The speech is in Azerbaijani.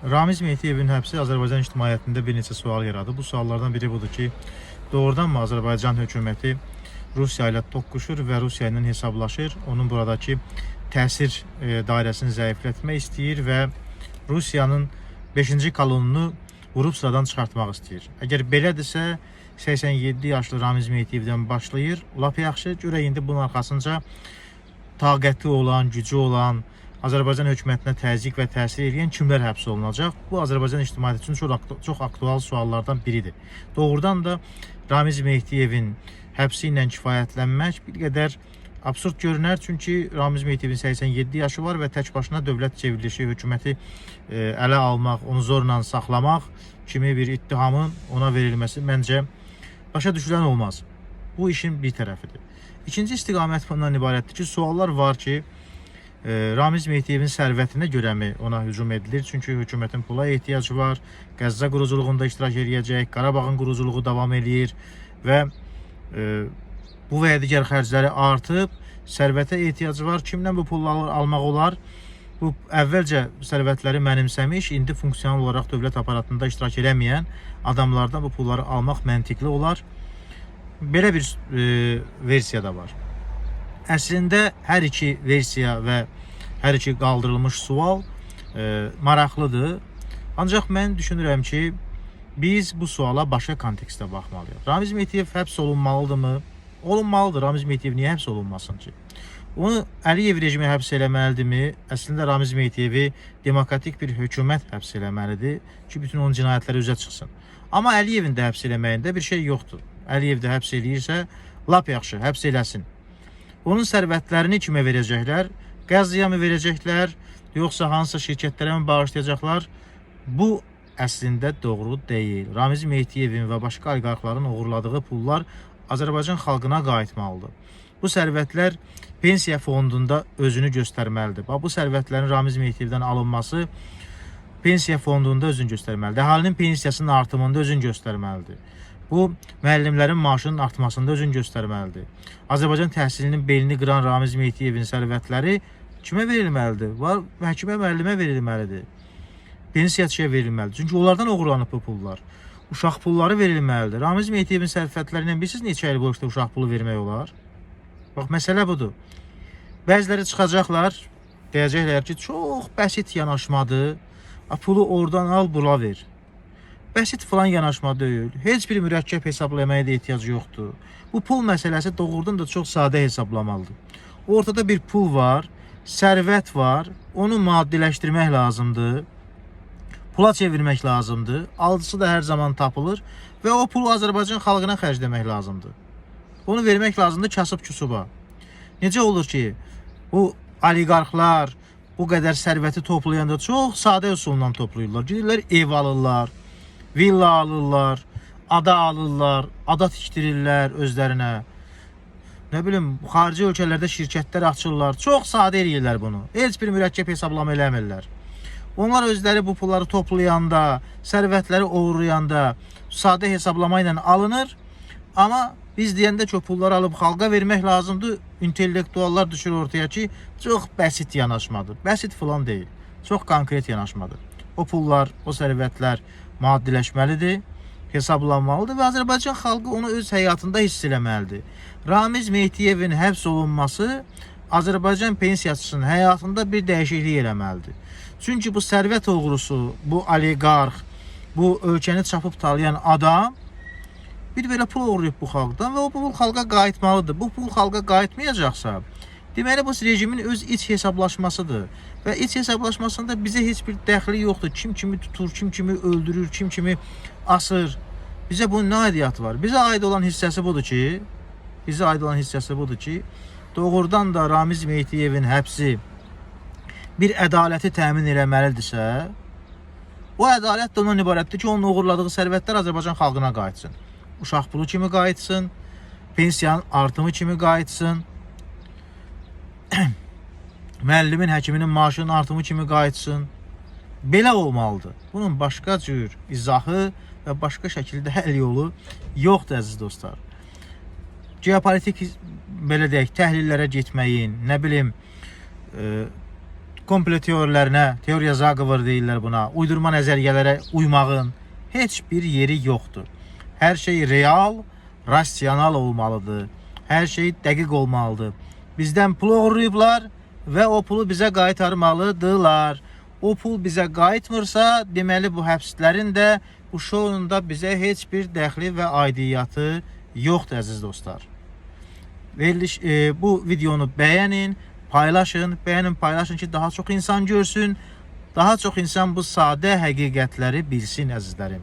Ramiz Mehtiyevin həbsi Azərbaycan ictimaiyyətində bir neçə sual yaradı. Bu suallardan biri budur ki, doğrudanmı Azərbaycan hökuməti Rusiya ilə toqquşur və Rusiya ilə hesablaşır, onun buradakı təsir dairəsini zəiflətmək istəyir və Rusiyanın 5-ci kolonunu vurub sıradan çıxartmaq istəyir. Əgər belədirsə, 87 yaşlı Ramiz Mehtiyevdən başlayır. Lap yaxşı, görək indi bunun arxasınca taqəti olan, gücü olan, Azərbaycan hökumətinə təzyiq və təsir edən kimlər həbs olunacaq? Bu Azərbaycan ictimaiyyəti üçün çox aktual suallardan biridir. Doğrudan da Ramiz Mehtiyevin həbsi ilə kifayətlənmək bir qədər absurd görünər. Çünki Ramiz Mehtiyevin 87 yaşı var və tək başına dövlət çevrilişi, hökuməti ələ almaq, onu zorla saxlamaq kimi bir ittihamın ona verilməsi məncə başa düşülən olmaz. Bu işin bir tərəfidir. İkinci istiqamət bundan ibarətdir ki, suallar var ki, Ramiz Mehtiyevin sərvətinə görəmi ona hücum edilir? Çünki hökumətin pula ehtiyacı var, Qəzza quruculuğunda iştirak edəcək, Qarabağın quruculuğu davam edir və bu və ya digər xərcləri artıb, sərvətə ehtiyacı var. Kimdən bu pulları almaq olar? Bu əvvəlcə sərvətləri mənimsəmiş, indi funksional olaraq dövlət aparatında iştirak edəməyən adamlardan bu pulları almaq məntiqli olar. Belə bir versiya da var. Əslində hər iki versiya və hər iki qaldırılmış sual maraqlıdır. Ancaq mən düşünürəm ki, biz bu suala başqa kontekstdə baxmalıyıq. Ramiz Mehtiyev həbs olunmalıdırmı? Olunmalıdır. Ramiz Mehtiyev niyə həbs olunmasın ki? Onu Əliyev rejimi həbs eləməlidirmi? Əslində Ramiz Mehtiyevi demokratik bir hökumət həbs eləməlidir ki, bütün onun cinayətləri üzə çıxsın. Amma Əliyevin də həbs eləməyində bir şey yoxdur. Əliyev də həbs eləyirsə, lap yaxşı, həbs eləsin. Onun sərvətlərini kimə verəcəklər? Qəzzaya mı verəcəklər? Yoxsa hansısa şirkətlərə mi bağışlayacaqlar? Bu əslində doğru deyil. Ramiz Mehtiyevin və başqa oliqarxların uğurladığı pullar Azərbaycan xalqına qayıtmalıdır. Bu sərvətlər pensiya fondunda özünü göstərməlidir. Bu sərvətlərin Ramiz Mehtiyevdən alınması pensiya fondunda özünü göstərməlidir. Əhalinin pensiyasının artımında özünü göstərməlidir. Bu, müəllimlərin maaşının artmasında özünü göstərməlidir. Azərbaycan təhsilinin belini qıran Ramiz Mehtiyevin sərvətləri kimə verilməlidir? Həkimə, müəllimə verilməlidir. Pensiyaçıya verilməlidir. Çünki onlardan uğurlanıb bu pullar. Uşaq pulları verilməlidir. Ramiz Mehtiyevin sərvətlərindən bilirsiniz neçə il boyunca uşaq pulu vermək olar? Bax, məsələ budur. Bəziləri çıxacaqlar, deyəcəklər ki, çox bəsit yanaşmadır. Pulu oradan al, bura ver. Bəsit falan yanaşma deyil. Heç bir mürəkkəb hesablamaya da ehtiyac yoxdur. Bu pul məsələsi doğrudan da çox sadə hesablamalıdır. Ortada bir pul var, sərvət var, onu maddiləşdirmək lazımdır. Pula çevirmək lazımdır. Alıcısı da hər zaman tapılır və o pulu Azərbaycan xalqına xərcləmək lazımdır. Onu vermək lazımdır kasıb-küsuba. Necə olur ki, bu oliqarxlar bu qədər sərvəti toplayanda çox sadə üsulla toplayırlar. Gidirlər, ev alırlar, villa alırlar, ada alırlar, ada tikdirirlər özlərinə. Nə bilim, xarici ölkələrdə şirkətlər açırlar. Çox sadə eləyirlər bunu. Heç bir mürəkkəb hesablama eləmirlər. Onlar özləri bu pulları toplayanda, sərvətləri uğurlayanda sadə hesablama ilə alınır. Amma biz deyəndə ki, pulları alıb xalqa vermək lazımdır. İntellektuallar düşür ortaya ki, çox bəsit yanaşmadır. Bəsit falan deyil. Çox konkret yanaşmadır. O pullar, o sərvətlər maddiləşməlidir, hesablanmalıdır və Azərbaycan xalqı onu öz həyatında hiss eləməlidir. Ramiz Mehtiyevin həbs olunması Azərbaycan pensiyasının həyatında bir dəyişiklik eləməlidir. Çünki bu sərvət uğrusu, bu oliqarx, bu ölkəni çapıb talayan adam bir belə pul uğurlayıb bu xalqdan və o pul xalqa qayıtmalıdır. Bu pul xalqa qayıtmayacaqsa, deməli bu rejimin öz iç hesablaşmasıdır. Və iç hesablaşmasında bizə heç bir dəxli yoxdur. Kim kimi tutur, kim kimi öldürür, kim kimi asır. Bizə bunun nə aidiyyatı var? Bizə aid olan hissəsi budur ki, doğrudan da Ramiz Mehtiyevin həbsi bir ədaləti təmin eləməlidirsə, o ədalət də ondan ibarətdir ki, onun uğurladığı sərvətlər Azərbaycan xalqına qayıtsın. Uşaq pulu kimi qayıtsın, pensiyanın artımı kimi qayıtsın, müəllimin, həkiminin maaşının artımı kimi qayıtsın. Belə olmalıdır. Bunun başqa cür izahı və başqa şəkildə həll yolu yoxdur, əziz dostlar. Geopolitik, belə deyək, təhlillərə getməyin, nə bilim, komple teorilerine, teoriya zaqıvır deyirlər buna, uydurma nəzəriyyələrə uymağın heç bir yeri yoxdur. Hər şey real, rasional olmalıdır. Hər şey dəqiq olmalıdır. Bizdən pul oğurlayıblar və o pulu bizə qaytarmalıdırlar. O pul bizə qayıtmırsa, deməli bu həbslərin də, bu şounun da bizə heç bir dəxli və aidiyyatı yoxdur əziz dostlar. Bu videonu bəyənin, paylaşın, paylaşın ki daha çox insan görsün, daha çox insan bu sadə həqiqətləri bilsin əzizlərim.